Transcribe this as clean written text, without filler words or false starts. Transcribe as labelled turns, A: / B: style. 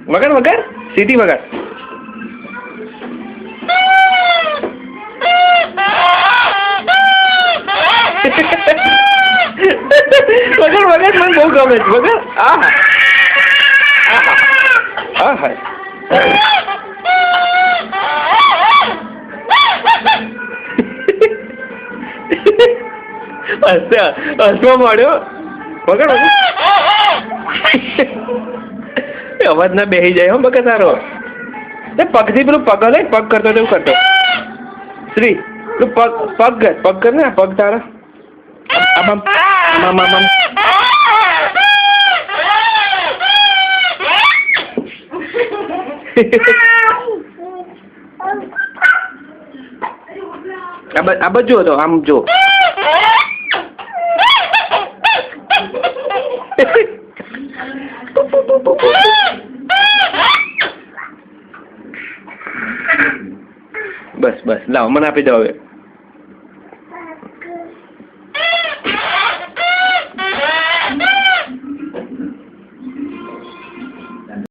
A: વગર વગર સીધી વગર. વગર વગર મને બહુ ગમે છે વગર. આહા આહા હસવા માંડ્યો વગર વગર. અવાજ ના બેસી જાય હો બકા તારો. પગથી પેલું પગ લે પગ કરતો એવું કરતો શ્રી તું પગ કર ને પગ તારા આમ આમ આમ આમ. આ બાજુ જો તો આમ જો. બસ બસ લાવો મને આપી દો હવે.